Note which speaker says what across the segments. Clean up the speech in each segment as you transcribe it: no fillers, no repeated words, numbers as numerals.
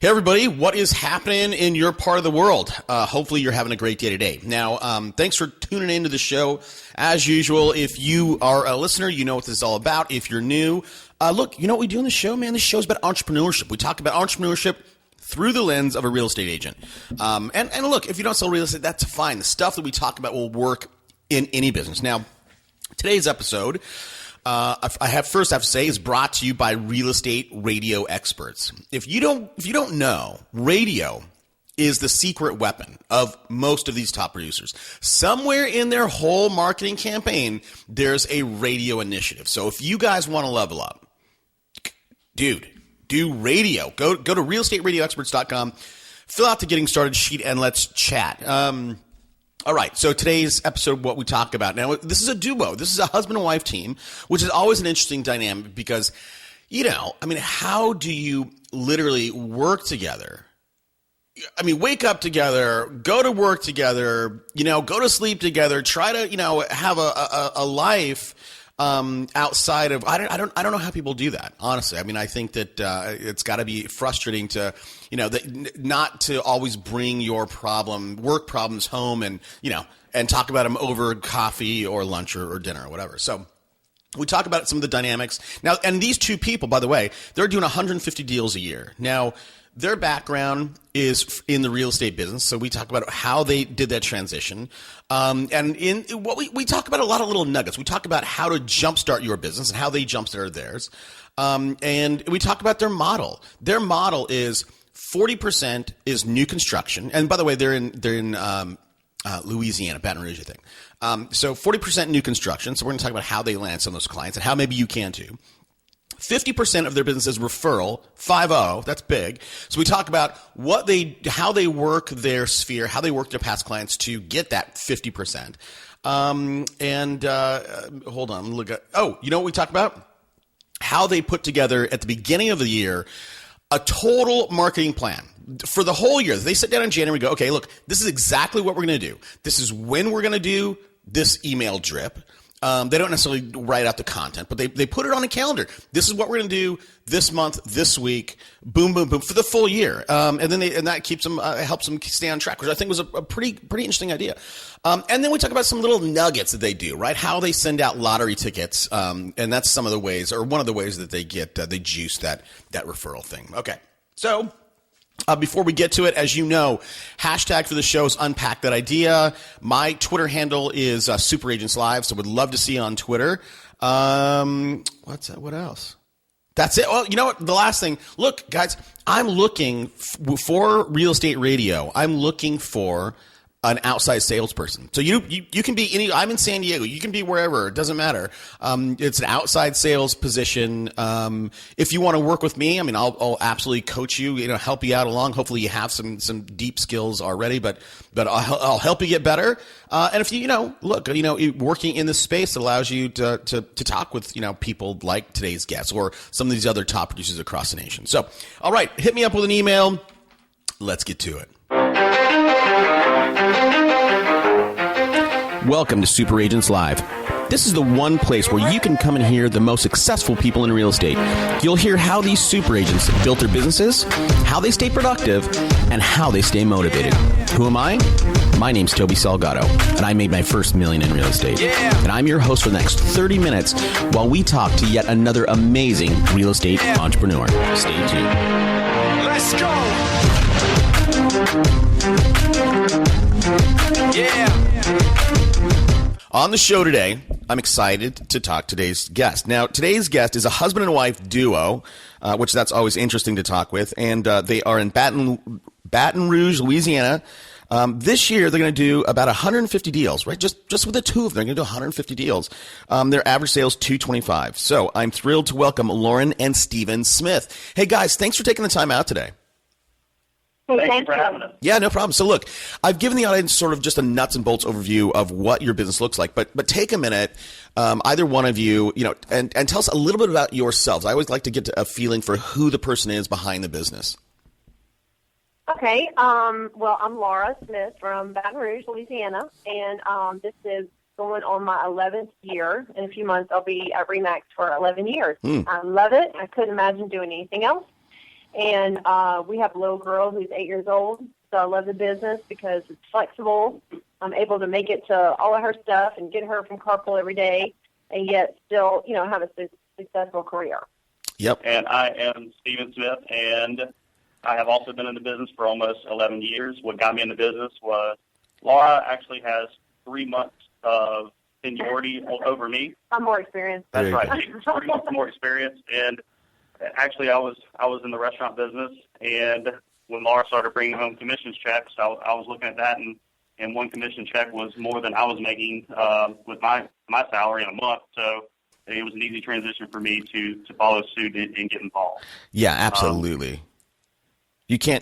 Speaker 1: Hey, everybody, what is happening in your part of the world? Hopefully you're having a great day today. Now, thanks for tuning into the show. As usual, if you are a listener, you know what this is all about. If you're new, look, you know what we do on the show, man? This show's about entrepreneurship. We talk about entrepreneurship through the lens of a real estate agent. And look, if you don't sell real estate, that's fine. The stuff that we talk about will work in any business. Now, today's episode, I have to say, is brought to you by real estate radio experts. If you don't know, radio is the secret weapon of most of these top producers. Somewhere in their whole marketing campaign, there's a radio initiative. So if you guys want to level up, dude, do radio. Go to realestateradioexperts.com, fill out the getting started sheet, and let's chat. All right, so today's episode, what we talk about now, this is a duo. This is a husband and wife team, which is always an interesting dynamic because, how do you literally work together? Wake up together, go to work together, go to sleep together, try to, have a life outside of, I don't know how people do that, honestly. I think that it's got to be frustrating to, not to always bring your work problems home and talk about them over coffee or lunch or dinner or whatever. So we talk about some of the dynamics now. And these two people, by the way, they're doing 150 deals a year. Now, their background is in the real estate business, so we talk about how they did that transition. And in what we talk about a lot of little nuggets. We talk about how to jumpstart your business and how they jumpstarted theirs. And we talk about their model. Their model is 40% is new construction. And by the way, they're in Louisiana, Baton Rouge, I think. So 40% new construction. So we're going to talk about how they land some of those clients and how maybe you can too. 50% of their business is referral, 50, that's big. So we talk about how they work their sphere, how they work their past clients to get that 50%. Hold on, you know what we talk about? How they put together at the beginning of the year a total marketing plan for the whole year. They sit down in January and go, okay, look, this is exactly what we're going to do. This is when we're going to do this email drip. They don't necessarily write out the content, but they put it on a calendar. This is what we're going to do this month, this week, boom, boom, boom, for the full year. And that keeps them, helps them stay on track, which I think was a pretty interesting idea. And then we talk about some little nuggets that they do, right? How they send out lottery tickets. And that's some of the ways, or one of the ways that they get, they juice that referral thing. Okay. So, before we get to it, as you know, hashtag for the show is Unpack That Idea. My Twitter handle is Super Agents Live, so would love to see you on Twitter. What's that? What else? That's it. Well, you know what? The last thing. Look, guys, I'm looking for real estate radio. I'm looking for an outside salesperson. So you can be I'm in San Diego. You can be wherever. It doesn't matter. It's an outside sales position. If you want to work with me, I'll absolutely coach you, help you out along. Hopefully you have some deep skills already, but I'll help you get better. And if working in this space allows you to talk with, people like today's guests or some of these other top producers across the nation. So, all right, hit me up with an email. Let's get to it. Welcome to Super Agents Live. This is the one place where you can come and hear the most successful people in real estate. You'll hear how these super agents built their businesses, how they stay productive, and how they stay motivated. Who am I? My name's Toby Salgado, and I made my first $1 million in real estate. Yeah. And I'm your host for the next 30 minutes while we talk to yet another amazing real estate entrepreneur. Stay tuned.
Speaker 2: Let's go! Yeah.
Speaker 1: On the show today, I'm excited to talk to today's guest. Now, today's guest is a husband and wife duo, which that's always interesting to talk with, and they are in Baton Rouge, Louisiana. This year, they're going to do about 150 deals, right? Just with the two of them, they're going to do 150 deals. Their average sales $225. So I'm thrilled to welcome Lauren and Steven Smith. Hey, guys, thanks for taking the time out today.
Speaker 3: Thanks for having us.
Speaker 1: Yeah, no problem. So look, I've given the audience sort of just a nuts and bolts overview of what your business looks like, but take a minute, either one of you, and tell us a little bit about yourselves. I always like to get a feeling for who the person is behind the business.
Speaker 3: Okay. Well, I'm Laura Smith from Baton Rouge, Louisiana, and this is going on my 11th year. In a few months, I'll be at RE/MAX for 11 years. I love it. I couldn't imagine doing anything else. And we have a little girl who's 8 years old. So I love the business because it's flexible. I'm able to make it to all of her stuff and get her from carpool every day, and yet still, have a successful career.
Speaker 4: Yep. And I am Stephen Smith, and I have also been in the business for almost 11 years. What got me in the business was Laura actually has 3 months of seniority over me.
Speaker 3: I'm more experienced.
Speaker 4: That's right. 3 months more experience. And actually, I was in the restaurant business, and when Laura started bringing home commissions checks, I was looking at that, and one commission check was more than I was making with my salary in a month. So it was an easy transition for me to follow suit and get involved.
Speaker 1: Yeah, absolutely. I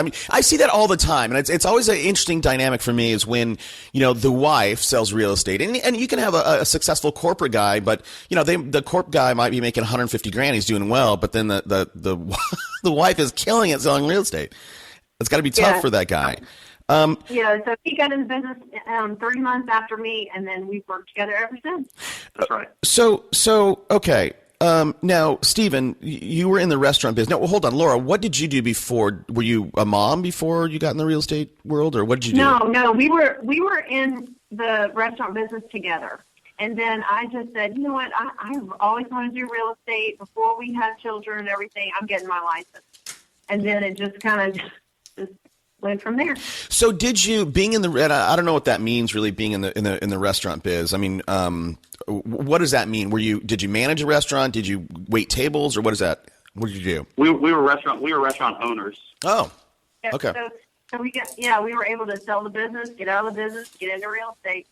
Speaker 1: mean, I see that all the time, and it's always an interesting dynamic for me is when, the wife sells real estate, and you can have a successful corporate guy, but, the corp guy might be making 150 grand. He's doing well, but then the wife is killing it selling real estate. It's got to be tough for that guy.
Speaker 3: So he got in the business 3 months after me, and then we've worked together ever since.
Speaker 4: That's right.
Speaker 1: So okay. Now, Stephen, you were in the restaurant business. No, well, hold on, Laura. What did you do before? Were you a mom before you got in the real estate world, or what did you do?
Speaker 3: No, we were in the restaurant business together, and then I just said, you know what? I've always wanted to do real estate. Before we had children and everything, I'm getting my license, and then it just kind of just went from there.
Speaker 1: So, did you being in the? I don't know what that means, really, being in the restaurant biz. I mean, what does that mean? Did you manage a restaurant? Did you wait tables, or what is that? What did you do?
Speaker 4: We were restaurant owners.
Speaker 1: Oh, okay.
Speaker 3: So we were able to sell the business, get out of the business, get into real estate.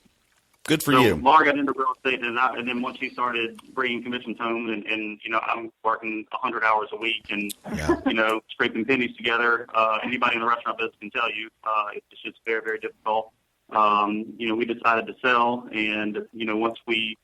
Speaker 1: Good for you.
Speaker 4: Laura got into real estate, and then once she started bringing commissions home, and I'm working 100 hours a week, and scraping pennies together. Anybody in the restaurant business can tell you it's just very, very difficult. We decided to sell, and once we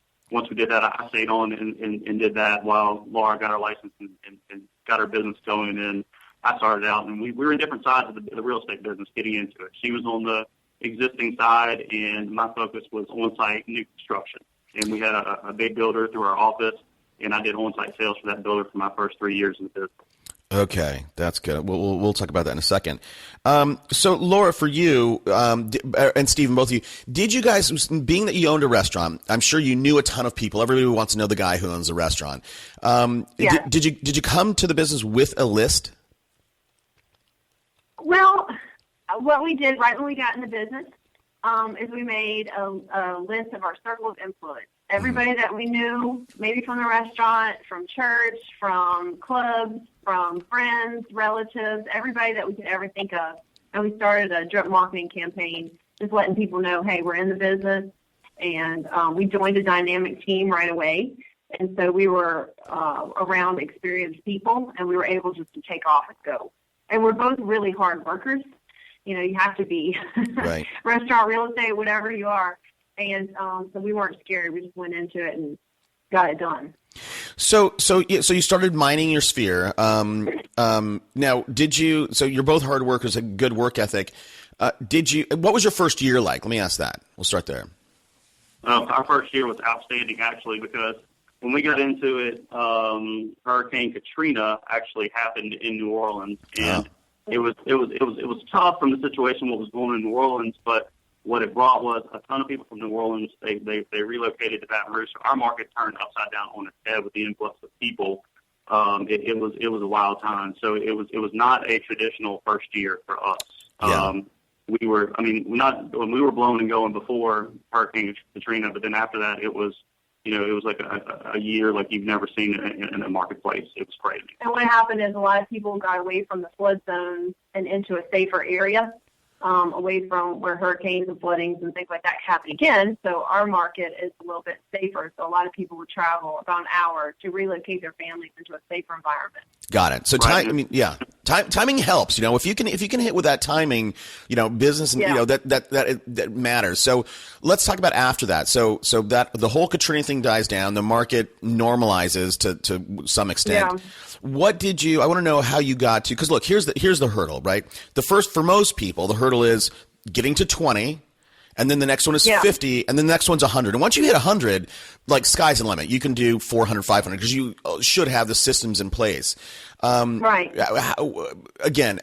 Speaker 4: did that, I stayed on and did that while Laura got her license and got her business going. And I started out, and we were in different sides of the real estate business getting into it. She was on the existing side, and my focus was on-site new construction. And we had a big builder through our office, and I did on-site sales for that builder for my first 3 years in the business.
Speaker 1: Okay, that's good. We'll talk about that in a second. So, Laura, for you and Stephen, both of you, did you guys, being that you owned a restaurant, I'm sure you knew a ton of people. Everybody wants to know the guy who owns the restaurant. Did you come to the business with a list?
Speaker 3: Well, what we did right when we got in the business is we made a list of our circle of influence. Everybody that we knew, maybe from the restaurant, from church, from clubs, from friends, relatives, everybody that we could ever think of. And we started a drip marketing campaign, just letting people know, hey, we're in the business. And we joined a dynamic team right away. And so we were around experienced people, and we were able just to take off and go. And we're both really hard workers. You have to be
Speaker 1: right.
Speaker 3: Restaurant, real estate, whatever you are. And so we weren't scared. We just went into it and got it done.
Speaker 1: So you started mining your sphere. Now, did you? So you're both hard workers, a good work ethic. What was your first year like? Let me ask that. We'll start there.
Speaker 4: Our first year was outstanding, actually, because when we got into it, Hurricane Katrina actually happened in New Orleans, and it was tough from the situation what was going on in New Orleans, but what it brought was a ton of people from New Orleans. They relocated to Baton Rouge. So our market turned upside down on its head with the influx of people. It was a wild time. So it was not a traditional first year for us.
Speaker 1: Yeah.
Speaker 4: We were blown and going before Hurricane Katrina, but then after that it was like a year like you've never seen in a marketplace. It was crazy. And
Speaker 3: what happened is a lot of people got away from the flood zones and into a safer area. Away from where hurricanes and floodings and things like that happen again. So our market is a little bit safer. So a lot of people would travel about an hour to relocate their families into a safer environment.
Speaker 1: Got it. So timing helps. If you can hit with that timing, business and that matters. So let's talk about after that. So that the whole Katrina thing dies down, the market normalizes to some extent. Yeah. What did I want to know how you got to, because look, here's the hurdle, right? For most people, the hurdle is getting to 20 And then the next one is 50, and then the next one's 100. And once you hit 100, like sky's the limit. You can do 400, 500 because you should have the systems in place.
Speaker 3: Right.
Speaker 1: Again,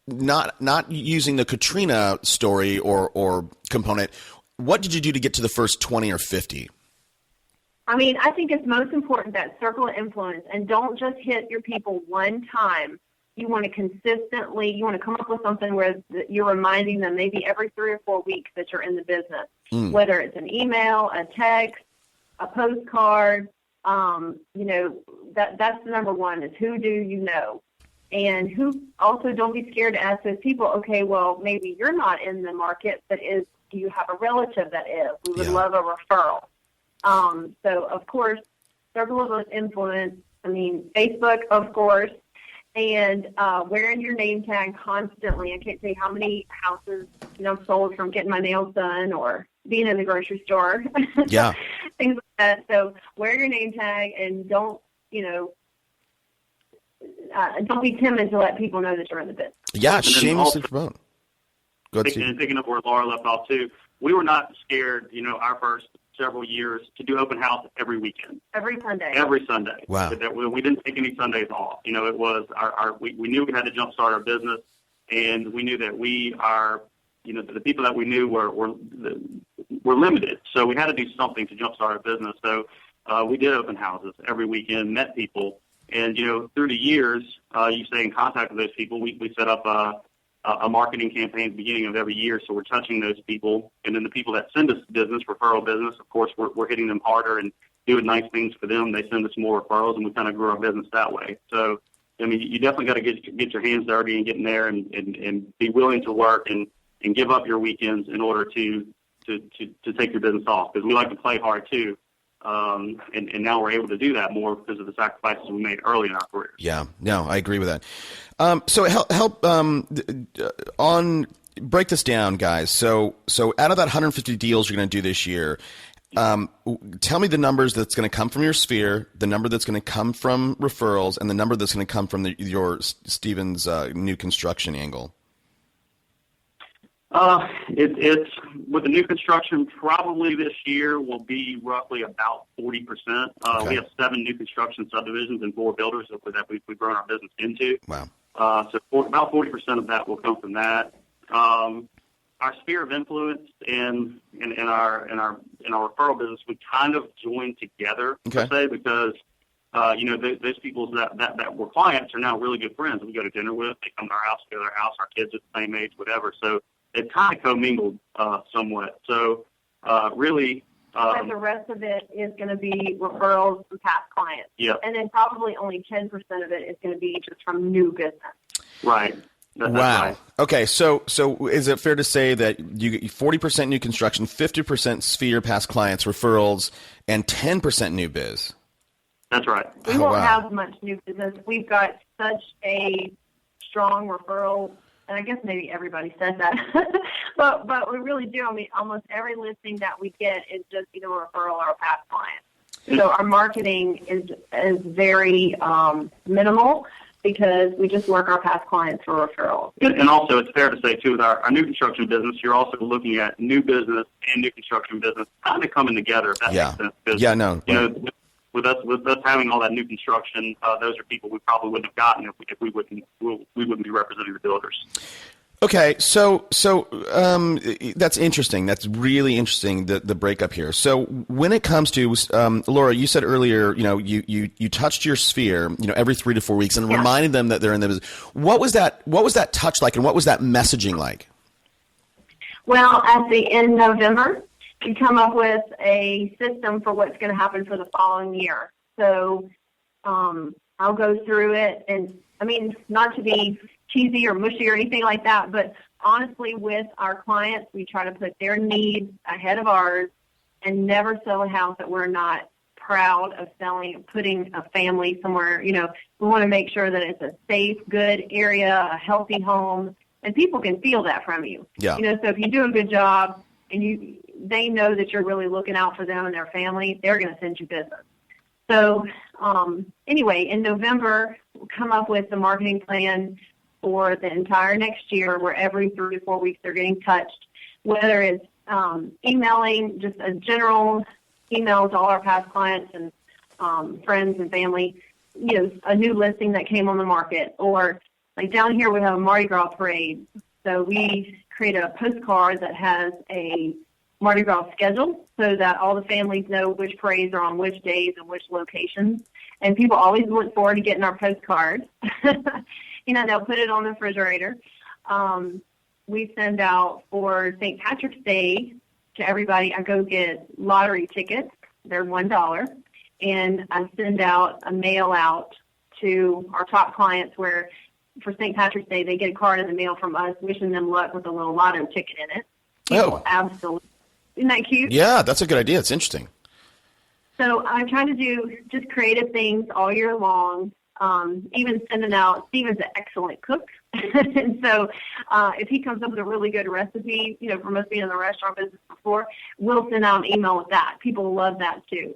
Speaker 1: not using the Katrina story or component. What did you do to get to the first 20 or 50?
Speaker 3: I mean, I think it's most important that circle of influence, and don't just hit your people one time. You want to consistently, come up with something where you're reminding them maybe every 3 or 4 weeks that you're in the business, whether it's an email, a text, a postcard. That's the number one is who do you know? And who also don't be scared to ask those people, okay, well, maybe you're not in the market, but do you have a relative that is? We would love a referral. So, of course, circle of influence, Facebook, of course, and wearing your name tag constantly. I can't tell you how many houses, I've sold from getting my nails done or being in the grocery store.
Speaker 1: Yeah.
Speaker 3: Things like that. So wear your name tag and don't be timid to let people know that you're in the business.
Speaker 1: Yeah, shamelessly promote. Go ahead,
Speaker 4: and picking up where Laura left off, too, we were not scared, our first several years to do open house every weekend.
Speaker 3: Every Sunday.
Speaker 4: Every Sunday.
Speaker 1: Wow.
Speaker 4: We didn't take any Sundays off. It was we knew we had to jumpstart our business, and we knew that the people that we knew were limited. So we had to do something to jumpstart our business. So we did open houses every weekend, met people, and, through the years, you stay in contact with those people. We set up a marketing campaign at the beginning of every year, so we're touching those people. And then the people that send us business, referral business, of course, we're hitting them harder and doing nice things for them. They send us more referrals, and we kind of grow our business that way. So, you definitely got to get your hands dirty and get in there and be willing to work and give up your weekends in order to take your business off, because we like to play hard too. And now we're able to do that more because of the sacrifices we made early in our career.
Speaker 1: Yeah, no, I agree with that. So help break this down, guys. So out of that 150 deals you're going to do this year, tell me the numbers that's going to come from your sphere, the number that's going to come from referrals, and the number that's going to come from your Stevens new construction angle.
Speaker 4: It's with the new construction, probably this year will be roughly about 40%.
Speaker 1: Okay.
Speaker 4: We have 7 new construction subdivisions and 4 builders that we've grown our business into.
Speaker 1: Wow.
Speaker 4: About 40% of that will come from that. Our sphere of influence and our referral business, we kind of joined together, per se, because those people that were clients are now really good friends. We go to dinner with, they come to our house, we go to their house, our kids are the same age, whatever. So it kind of commingled somewhat. So really,
Speaker 3: but the rest of it is going to be referrals from past clients.
Speaker 4: Yeah.
Speaker 3: And then probably only 10% of it is going to be just from new business.
Speaker 4: Right. That's
Speaker 1: wow.
Speaker 4: Right.
Speaker 1: Okay. So is it fair to say that you get 40% new construction, 50% sphere past clients, referrals, and 10% new biz?
Speaker 4: That's right.
Speaker 3: We won't have much new business. We've got such a strong referral. And I guess maybe everybody says that, but we really do. Almost every listing that we get is just a referral or a past client. So our marketing is very minimal because we just work our past clients for referrals.
Speaker 4: And also, it's fair to say too, with our new construction business, you're also looking at new business and new construction business kind of coming together. If that makes sense. Because,
Speaker 1: yeah, no.
Speaker 4: With us having all that new construction, those are people we probably wouldn't have gotten if we wouldn't be representing the builders.
Speaker 1: Okay, so that's interesting. That's really interesting, the breakup here. So when it comes to Laura, you said earlier, you touched your sphere, every 3 to 4 weeks and reminded them that they're in the business. What was that touch like, and what was that messaging like?
Speaker 3: Well, at the end of November, you come up with a system for what's going to happen for the following year. So I'll go through it, and not to be cheesy or mushy or anything like that, but honestly, with our clients, we try to put their needs ahead of ours and never sell a house that we're not proud of selling, putting a family somewhere. We want to make sure that it's a safe, good area, a healthy home, and people can feel that from you.
Speaker 1: Yeah.
Speaker 3: So if you do a good job and they know that you're really looking out for them and their family, they're going to send you business. So anyway, in November, we'll come up with the marketing plan for the entire next year, where every 3 to 4 weeks they're getting touched, whether it's emailing just a general email to all our past clients and friends and family, a new listing that came on the market. Or like down here, we have a Mardi Gras parade. So we create a postcard that has a Mardi Gras schedule so that all the families know which parades are on which days and which locations. And people always look forward to getting our postcard. They'll put it on the refrigerator. We send out for St. Patrick's Day to everybody. I go get lottery tickets. They're $1. And I send out a mail out to our top clients where for St. Patrick's Day, they get a card in the mail from us wishing them luck with a little lotto ticket in it. People absolutely. Isn't that cute?
Speaker 1: Yeah, that's a good idea. It's interesting.
Speaker 3: So I'm trying to do just creative things all year long, even sending out. Steven's an excellent cook. And so if he comes up with a really good recipe, from us being in the restaurant business before, we'll send out an email with that. People love that too.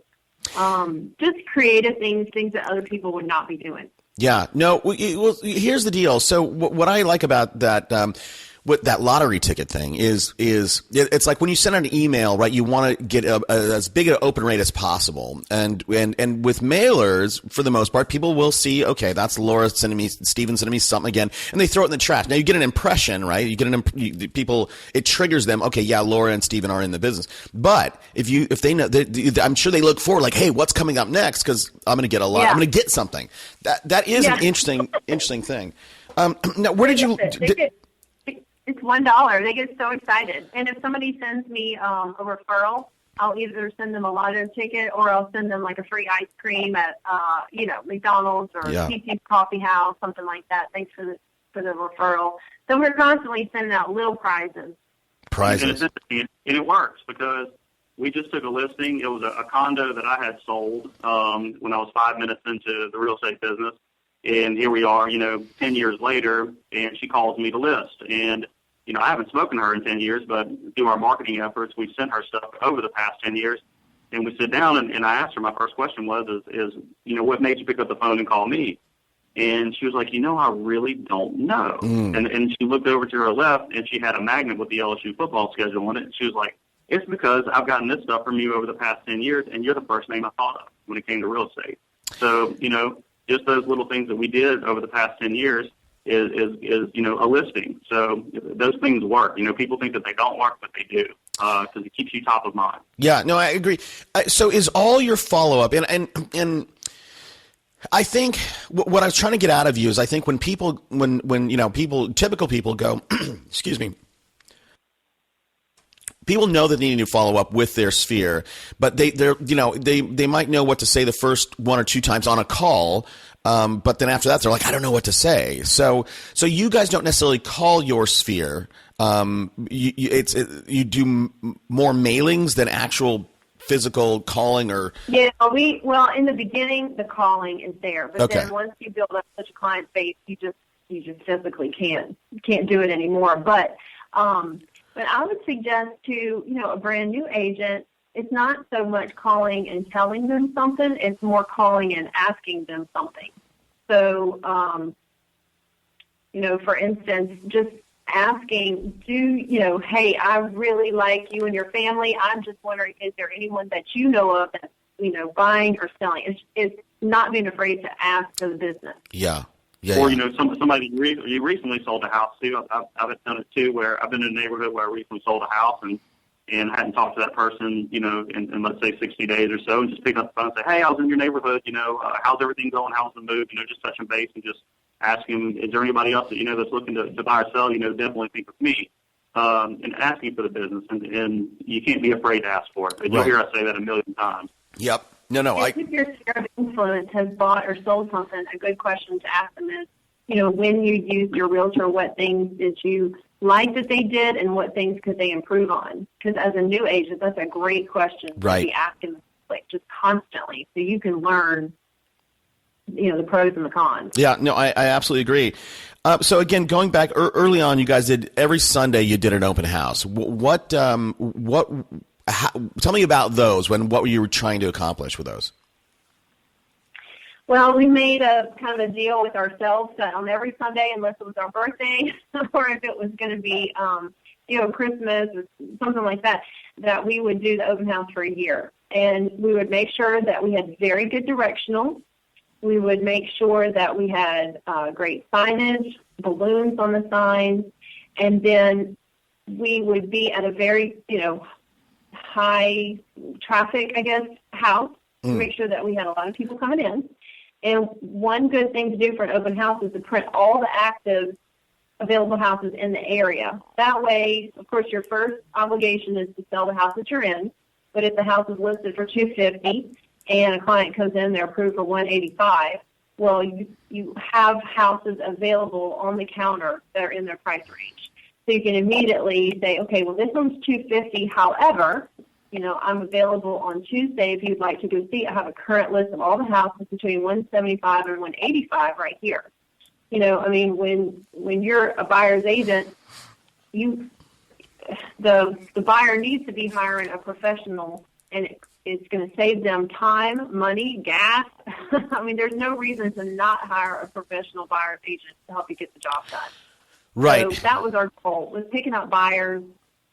Speaker 3: Just creative things that other people would not be doing.
Speaker 1: Yeah. No, well, here's the deal. So what I like about that what that lottery ticket thing is it's like when you send out an email, right? You want to get as big an open rate as possible, and with mailers, for the most part, people will see, okay, that's Laura sending me, Steven sending me something again, and they throw it in the trash. Now you get an impression, right? You get people, it triggers them. Okay, yeah, Laura and Steven are in the business, but if they know, I'm sure they look forward, like, hey, what's coming up next? Because I'm going to get a lot. Yeah. I'm going to get something. That is an interesting thing. Now, where did you?
Speaker 3: It's $1. They get so excited. And if somebody sends me a referral, I'll either send them a lotto ticket or I'll send them like a free ice cream at McDonald's or PT's Coffee House, something like that. Thanks for the referral. So we're constantly sending out little prizes.
Speaker 4: And it works because we just took a listing. It was a condo that I had sold when I was 5 minutes into the real estate business. And here we are, 10 years later, and she calls me to list. And, I haven't spoken to her in 10 years, but through our marketing efforts, we've sent her stuff over the past 10 years. And we sit down, and I asked her, my first question was, what made you pick up the phone and call me? And she was like, I really don't know. And she looked over to her left, and she had a magnet with the LSU football schedule on it. And she was like, it's because I've gotten this stuff from you over the past 10 years, and you're the first name I thought of when it came to real estate. So, just those little things that we did over the past 10 years is a listing. So those things work. People think that they don't work, but they do because it keeps you top of mind. Yeah, no, I agree.
Speaker 1: So is all your follow-up, and I think what I was trying to get out of you is I think when typical people go, excuse me, people know that they need to follow up with their sphere, but they might know what to say the first one or two times on a call, but then after that they're like, I don't know what to say. So you guys don't necessarily call your sphere. You do more mailings than actual physical calling, or
Speaker 3: in the beginning the calling is there, but then once you build up such a client base, you just physically can't do it anymore. But I would suggest to, a brand new agent, it's not so much calling and telling them something, it's more calling and asking them something. So, for instance, just asking, hey, I really like you and your family. I'm just wondering, is there anyone that you know of that's, buying or selling? It's not being afraid to ask for the business.
Speaker 1: Yeah.
Speaker 4: Or, somebody you recently sold a house too. I've done it too, where I've been in a neighborhood where I recently sold a house and I hadn't talked to that person, in let's say 60 days or so, and just pick up the phone and say, hey, I was in your neighborhood, how's everything going? How's the move? Just touching base and just asking, is there anybody else that, that's looking to buy or sell? Definitely think of me, and asking for the business. And you can't be afraid to ask for it. Right. You'll hear us say that a million times.
Speaker 1: Yep. No.
Speaker 3: If your sphere of influence has bought or sold something, a good question to ask them is, when you used your realtor, what things did you like that they did, and what things could they improve on? Because as a new agent, that's a great question to be asking, just constantly, so you can learn, the pros and the cons.
Speaker 1: Yeah, no, I absolutely agree. So again, going back early on, you guys did every Sunday. You did an open house. Tell me about those. What were you trying to accomplish with those?
Speaker 3: Well, we made a kind of a deal with ourselves that on every Sunday, unless it was our birthday or if it was going to be Christmas or something like that, that we would do the open house for a year. And we would make sure that we had very good directional. We would make sure that we had great signage, balloons on the signs, and then we would be at a very, high traffic, house to make sure that we had a lot of people coming in. And one good thing to do for an open house is to print all the active available houses in the area. That way, of course, your first obligation is to sell the house that you're in. But if the house is listed for $250 and a client comes in, they're approved for $185, well, you have houses available on the counter that are in their price range. So you can immediately say, okay, well, this one's $250. However, I'm available on Tuesday if you'd like to go see. I have a current list of all the houses between $175 and $185 right here. When you're a buyer's agent, the buyer needs to be hiring a professional, and it's going to save them time, money, gas. There's no reason to not hire a professional buyer's agent to help you get the job done.
Speaker 1: Right.
Speaker 3: So that was our goal, was picking up buyers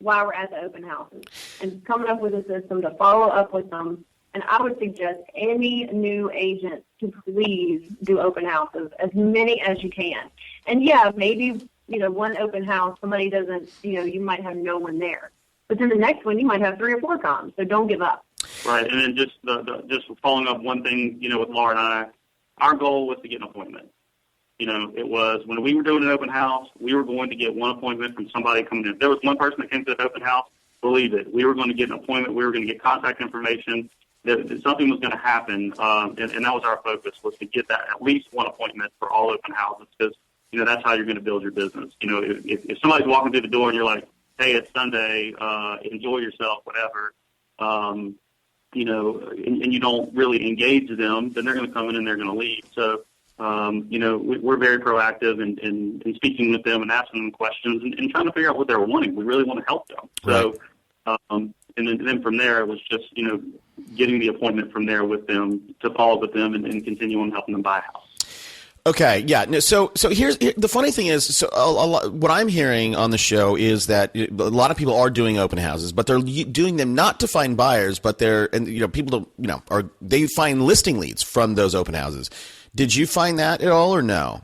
Speaker 3: while we're at the open houses and coming up with a system to follow up with them. And I would suggest any new agent to please do open houses, as many as you can. And yeah, maybe, one open house, somebody doesn't, you might have no one there. But then the next one, you might have 3 or 4 come. So don't give up.
Speaker 4: Right. And then just following up one thing, with Laura and I, our goal was to get an appointment. It was when we were doing an open house, we were going to get one appointment from somebody coming in. If there was one person that came to the open house, believe it, we were going to get an appointment. We were going to get contact information. That something was going to happen, and that was our focus, was to get that at least one appointment for all open houses, because that's how you're going to build your business. If somebody's walking through the door and you're like, hey, it's Sunday, enjoy yourself, whatever, and you don't really engage them, then they're going to come in and they're going to leave. So we're very proactive in speaking with them and asking them questions and trying to figure out what they're wanting. We really want to help them. So, and then from there, it was just, getting the appointment from there with them to follow up with them and continue on helping them buy a house.
Speaker 1: Okay, yeah. So here's the funny thing is, what I'm hearing on the show is that a lot of people are doing open houses, but they're doing them not to find buyers, but people don't, they find listing leads from those open houses. Did you find that at all or no?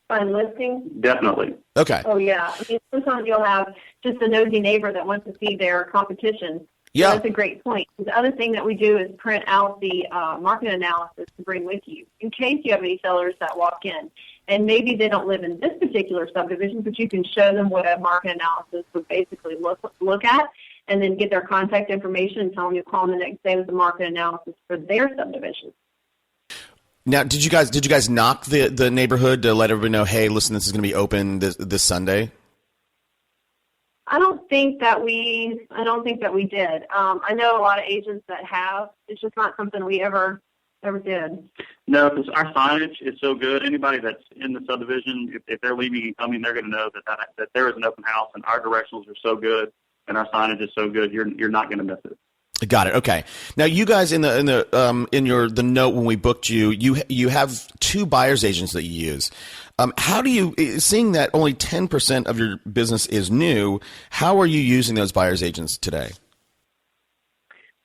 Speaker 3: Find listings?
Speaker 4: Definitely.
Speaker 1: Okay.
Speaker 3: Oh yeah. Sometimes you'll have just a nosy neighbor that wants to see their competition.
Speaker 1: Yeah.
Speaker 3: So that's a great point. The other thing that we do is print out the market analysis to bring with you in case you have any sellers that walk in. And maybe they don't live in this particular subdivision, but you can show them what a market analysis would basically look at, and then get their contact information and tell them you call them the next day with the market analysis for their subdivision.
Speaker 1: Now, did you guys knock the neighborhood to let everybody know, hey, listen, this is going to be open this Sunday?
Speaker 3: I don't think that we did. I know a lot of agents that have. It's just not something we ever did.
Speaker 4: No, because our signage is so good. Anybody that's in the subdivision, if they're leaving and coming, they're going to know that there is an open house, and our directionals are so good, and our signage is so good. You're not going to miss it.
Speaker 1: Got it. Okay. Now, you guys in the note when we booked you have 2 buyer's agents that you use. How do you, seeing that only 10% of your business is new, how are you using those buyer's agents today?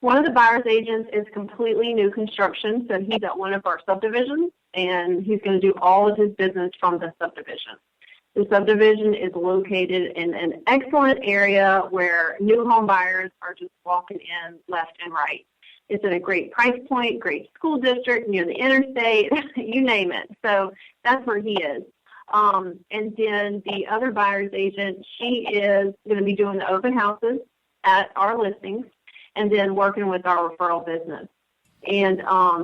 Speaker 3: One of the buyer's agents is completely new construction, so he's at one of our subdivisions, and he's going to do all of his business from the subdivision. The subdivision is located in an excellent area where new home buyers are just walking in left and right. It's at a great price point, great school district, near the interstate, you name it. So that's where he is. And then the other buyer's agent, she is going to be doing the open houses at our listings and then working with our referral business. And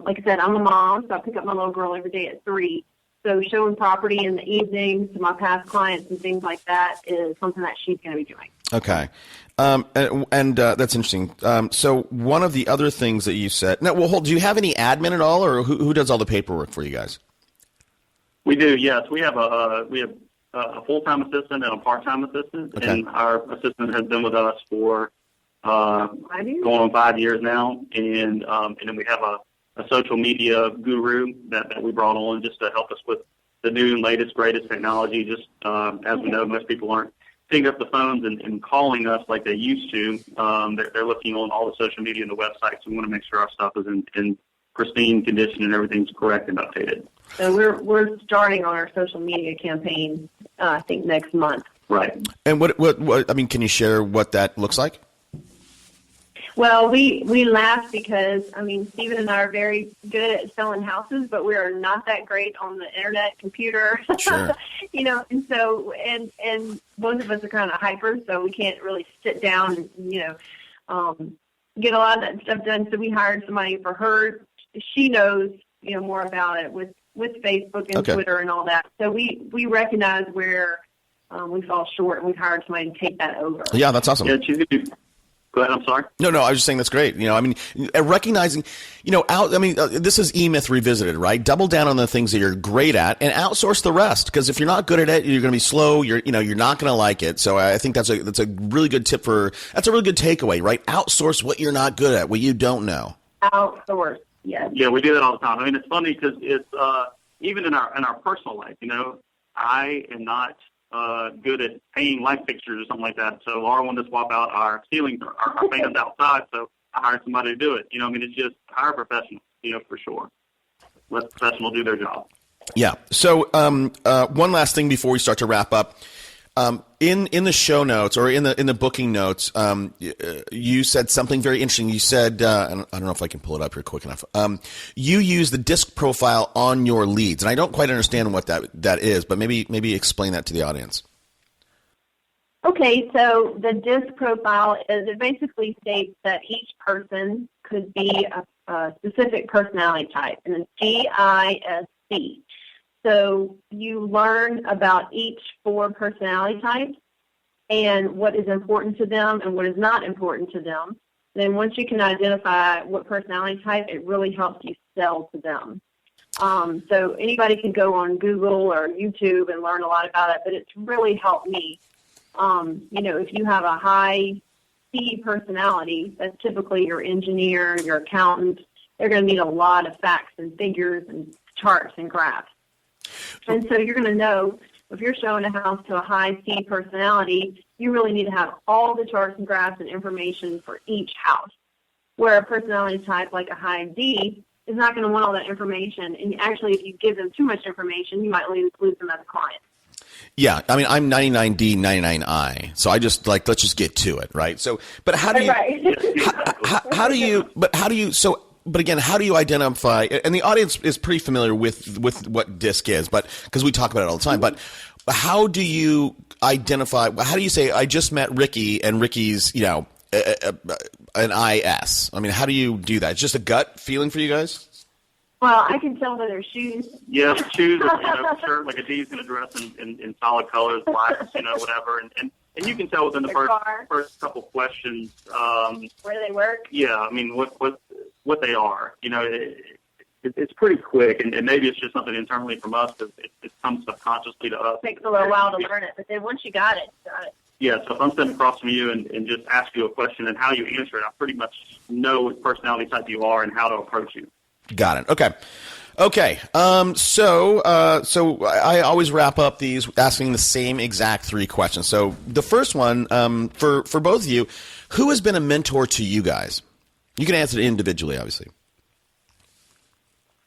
Speaker 3: like I said, I'm a mom, so I pick up my little girl every day at 3. So showing property in the evenings to my past clients and things like that is something that she's going to be doing.
Speaker 1: Okay. And that's interesting. So one of the other things that you said, do you have any admin at all, or who does all the paperwork for you guys?
Speaker 4: We do, yes. We have a full-time assistant and a part-time assistant, okay. And our assistant has been with us for going on 5 years now, and then we have a social media guru that we brought on just to help us with the new and latest, greatest technology. Just as we know, most people aren't picking up the phones and calling us like they used to. They're looking on all the social media and the websites. We want to make sure our stuff is in pristine condition and everything's correct and updated.
Speaker 3: So we're starting on our social media campaign, I think next month.
Speaker 4: Right.
Speaker 1: And what I mean, can you share what that looks like?
Speaker 3: Well, we laugh because, I mean, Stephen and I are very good at selling houses, but we are not that great on the internet, computer,
Speaker 1: Sure.
Speaker 3: And so, and both of us are kind of hyper, so we can't really sit down and, get a lot of that stuff done. So we hired somebody for her. She knows, more about it with Facebook and
Speaker 1: Okay.
Speaker 3: Twitter and all that. So we recognize where we fall short, and we've hired somebody to take that over.
Speaker 1: Yeah, that's awesome.
Speaker 4: Yeah, she's going to do. Go ahead. I'm sorry.
Speaker 1: No, I was just saying that's great. Recognizing, this is E-Myth Revisited, right? Double down on the things that you're great at and outsource the rest. Because if you're not good at it, you're going to be slow. You're not going to like it. So I think that's a really good tip that's a really good takeaway, right? Outsource what you're not good at, what you don't know.
Speaker 3: Outsource, yes.
Speaker 4: Yeah, we do that all the time. I mean, it's funny because it's even in our personal life. I am not good at painting light fixtures or something like that. So Laura wanted to swap out our ceiling, our fans outside. So I hired somebody to do it. It's just hire a professional, for sure. Let the professional do their job.
Speaker 1: Yeah. So one last thing before we start to wrap up. In the show notes or in the booking notes, you said something very interesting. You said, I don't know if I can pull it up here quick enough. You use the disc profile on your leads, and I don't quite understand what that is, but maybe explain that to the audience.
Speaker 3: Okay, so the disc profile it basically states that each person could be a specific personality type, and it's GISC. So you learn about each 4 personality types and what is important to them and what is not important to them. Then once you can identify what personality type, it really helps you sell to them. So anybody can go on Google or YouTube and learn a lot about it, but it's really helped me. If you have a high C personality, that's typically your engineer, your accountant, they're going to need a lot of facts and figures and charts and graphs. And so you're going to know if you're showing a house to a high C personality, you really need to have all the charts and graphs and information for each house. Where a personality type like a high D is not going to want all that information. And actually, if you give them too much information, you might lose them as a client.
Speaker 1: Yeah, I mean, I'm 99D, 99I, so I just let's just get to it, right? So, but how do you, how do you identify? And the audience is pretty familiar with what DISC is, but because we talk about it all the time. But how do you identify? How do you say I just met Ricky and Ricky's an IS? I mean, how do you do that? It's just a gut feeling for you guys?
Speaker 3: Well, I can tell by their shoes.
Speaker 4: Yeah, shoes, shirt, like a D is going to dress in solid colors, black, whatever. And you can tell within the first couple questions.
Speaker 3: Where they work?
Speaker 4: Yeah, I mean, what they are. It's pretty quick, and maybe it's just something internally from us because it comes subconsciously to us.
Speaker 3: It takes a little while to learn it, but then once you got it, you got it.
Speaker 4: Yeah, so if I'm sitting across from you and just ask you a question and how you answer it, I pretty much know what personality type you are and how to approach you. Got it.
Speaker 1: Okay. So I always wrap up these asking the same exact 3 questions. So the first one, for both of you, who has been a mentor to you guys? You can answer it individually, obviously.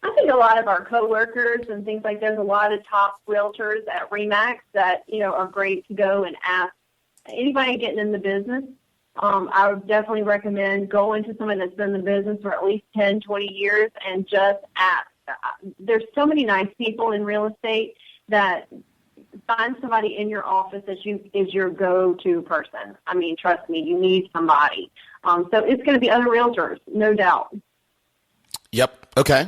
Speaker 3: I think a lot of our coworkers and things like there's a lot of top realtors at RE/MAX that, are great to go and ask anybody getting in the business. I would definitely recommend going to somebody that's been in the business for at least 10, 20 years and just ask. There's so many nice people in real estate that find somebody in your office that is your go-to person. I mean, trust me, you need somebody. So it's going to be other realtors, no doubt.
Speaker 1: Yep. Okay.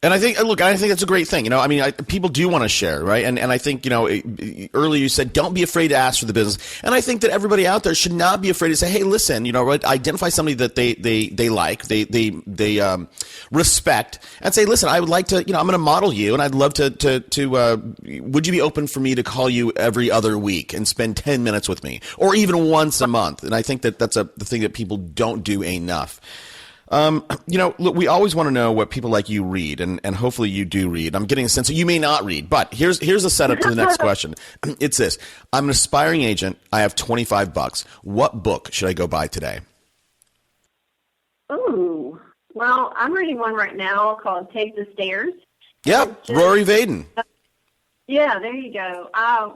Speaker 1: And I think that's a great thing. People do want to share, right? And I think, earlier you said, don't be afraid to ask for the business. And I think that everybody out there should not be afraid to say, hey, listen, identify somebody that they like, they respect, and say, listen, I would like to, I'm going to model you, and I'd love to would you be open for me to call you every other week and spend 10 minutes with me, or even once a month? And I think that that's the thing that people don't do enough. Look, we always want to know what people like you read, and hopefully you do read. I'm getting a sense that you may not read, but here's a setup to the next question. It's this. I'm an aspiring agent. I have $25. What book should I go buy today?
Speaker 3: Ooh, well, I'm reading one right now called Take the Stairs.
Speaker 1: Yep, Rory Vaden.
Speaker 3: Yeah, there you go. I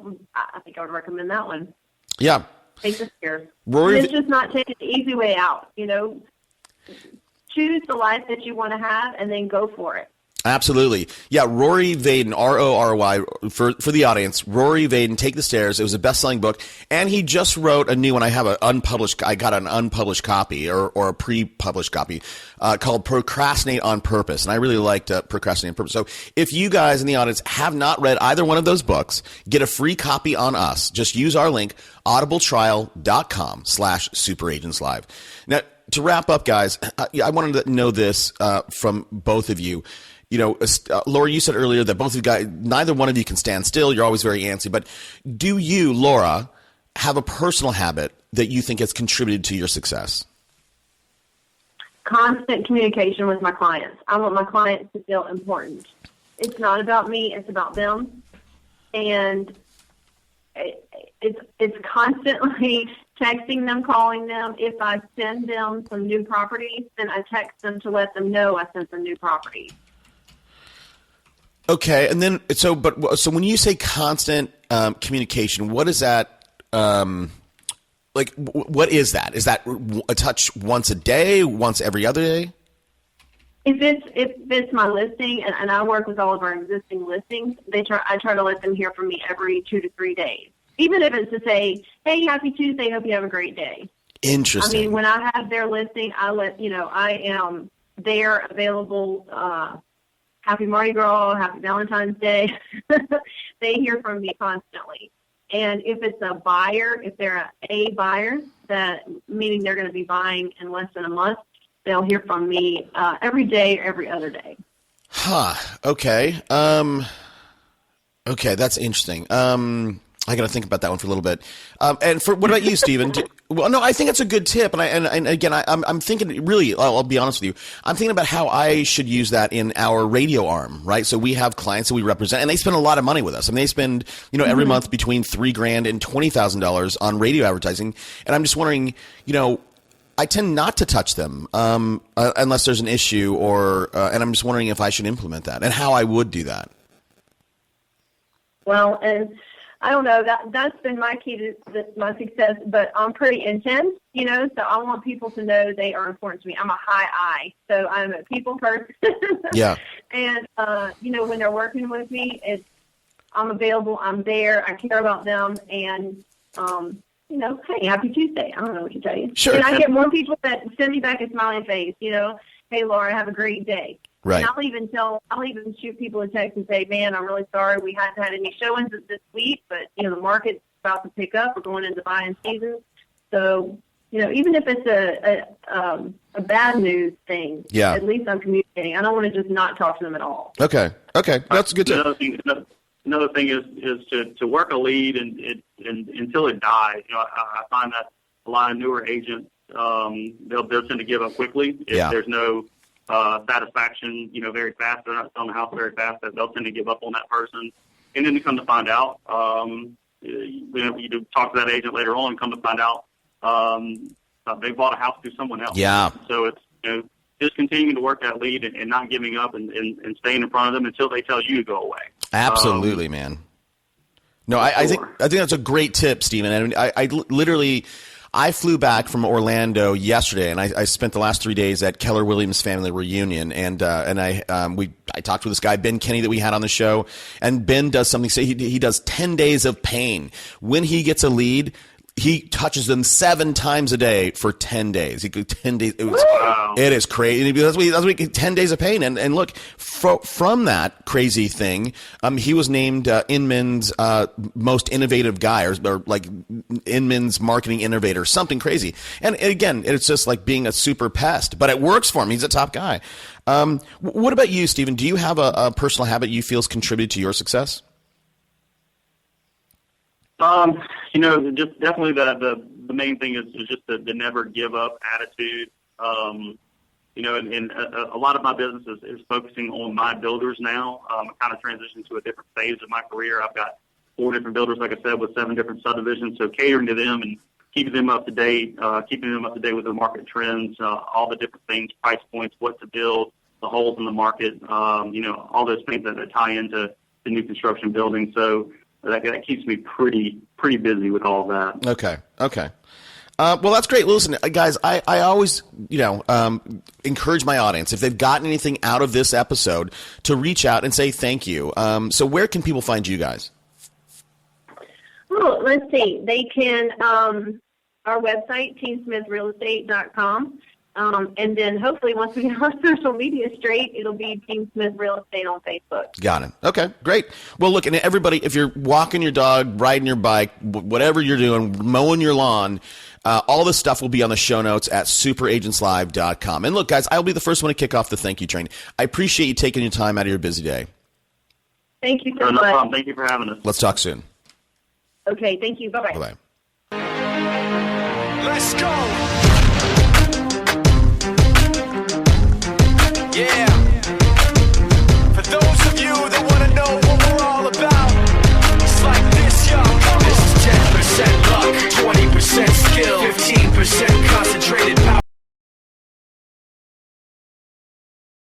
Speaker 3: think I would recommend that one.
Speaker 1: Yeah.
Speaker 3: Take the Stairs.
Speaker 1: Rory,
Speaker 3: it's just not taking the easy way out, Choose the life that you want to have and then go for it.
Speaker 1: Absolutely. Yeah, Rory Vaden, R-O-R-Y, for the audience, Rory Vaden, Take the Stairs. It was a best-selling book, and he just wrote a new one. I got an unpublished copy or a pre-published copy called Procrastinate on Purpose, and I really liked Procrastinate on Purpose. So if you guys in the audience have not read either one of those books, get a free copy on us. Just use our link, audibletrial.com/superagentslive. Now, to wrap up, guys, I wanted to know this from both of you. Laura, you said earlier that both of you guys, neither one of you can stand still. You're always very antsy. But do you, Laura, have a personal habit that you think has contributed to your success?
Speaker 3: Constant communication with my clients. I want my clients to feel important. It's not about me. It's about them. And it's constantly texting them, calling them. If I send them some new properties, then I text them to let them know I sent some new properties.
Speaker 1: Okay, and then so when you say constant communication, what is that? What is that? Is that a touch once a day, once every other day?
Speaker 3: If it's my listing, and I work with all of our existing listings, I try to let them hear from me every 2 to 3 days. Even if it's to say, "Hey, happy Tuesday, hope you have a great day."
Speaker 1: Interesting.
Speaker 3: I mean, when I have their listing, I am there, available. Happy Mardi Gras, happy Valentine's Day. They hear from me constantly. And if it's a buyer, if they're a buyer, that meaning they're going to be buying in less than a month, they'll hear from me every day or every other day.
Speaker 1: Huh. Okay. Okay, that's interesting. I got to think about that one for a little bit. And what about you, Stephen? Well, no, I think it's a good tip. And again, I'm thinking really, I'll be honest with you. I'm thinking about how I should use that in our radio arm, right? So we have clients that we represent, and they spend a lot of money with us. I mean, they spend, every month between $3,000 and $20,000 on radio advertising. And I'm just wondering, I tend not to touch them unless there's an issue, and I'm just wondering if I should implement that and how I would do that.
Speaker 3: Well, and I don't know, that's been my key to my success, but I'm pretty intense, so I want people to know they are important to me. I'm a high I, so I'm a people person.
Speaker 1: Yeah.
Speaker 3: And, when they're working with me, I'm available, I'm there, I care about them, and, hey, happy Tuesday. I don't know what to tell you.
Speaker 1: Sure.
Speaker 3: And I get more people that send me back a smiling face, hey, Laura, have a great day.
Speaker 1: Right.
Speaker 3: And I'll even shoot people a text and say, man, I'm really sorry we haven't had any showings this week, but, the market's about to pick up. We're going into buying season. So, even if it's a bad news thing,
Speaker 1: yeah,
Speaker 3: at least I'm communicating. I don't want to just not talk to them at all.
Speaker 1: Okay. That's a good tip.
Speaker 4: Another thing is to work a lead and until it dies. I find that a lot of newer agents, they'll tend to give up quickly if there's no satisfaction, very fast. They're not selling the house very fast. They'll tend to give up on that person. And then to come to find out, you talk to that agent later on and come to find out they bought a house through someone else.
Speaker 1: Yeah.
Speaker 4: So it's just continuing to work that lead and not giving up and staying in front of them until they tell you to go away.
Speaker 1: Absolutely, man. No, I think that's a great tip, Stephen. And I literally. I flew back from Orlando yesterday, and I spent the last 3 days at Keller Williams family reunion, and I talked with this guy Ben Kenny that we had on the show, and Ben does something. So he does 10 days of pain. When he gets a lead, he touches them 7 times a day for 10 days. 10 days. It is crazy. That's what 10 days of pain. And look, from that crazy thing, he was named Inman's most innovative guy, or like Inman's marketing innovator, something crazy. And again, it's just like being a super pest, but it works for him. He's a top guy. What about you, Stephen? Do you have a personal habit you feel has contributed to your success?
Speaker 4: Just definitely the main thing is just the never give up attitude. and a lot of my business is focusing on my builders now. I kind of transitioned to a different phase of my career. I've got 4 different builders, like I said, with 7 different subdivisions. So catering to them and keeping them up to date with the market trends, all the different things, price points, what to build, the holes in the market, all those things that tie into the new construction building. So that keeps me pretty busy with all that.
Speaker 1: Okay. Well, that's great. Listen, guys, I always, encourage my audience, if they've gotten anything out of this episode, to reach out and say thank you. So where can people find you guys?
Speaker 3: Well, let's see. They can, our website, teamsmithrealestate.com. And then hopefully once we get our social media straight, it'll be Team Smith Real Estate on Facebook.
Speaker 1: Got it. Okay, great. Well, look, and everybody, if you're walking your dog, riding your bike, whatever you're doing, mowing your lawn, all this stuff will be on the show notes at superagentslive.com. And look, guys, I'll be the first one to kick off the thank you train. I appreciate you taking your time out of your busy day.
Speaker 3: Thank you so
Speaker 4: No
Speaker 3: much.
Speaker 4: problem. Thank you for having us.
Speaker 1: Let's talk soon.
Speaker 3: Okay, thank you. Bye-bye.
Speaker 1: Bye-bye.
Speaker 2: Let's go. Yeah. For those of you that want to know what we're all about, it's like this, y'all. This is 10% luck, 20% skill, 15%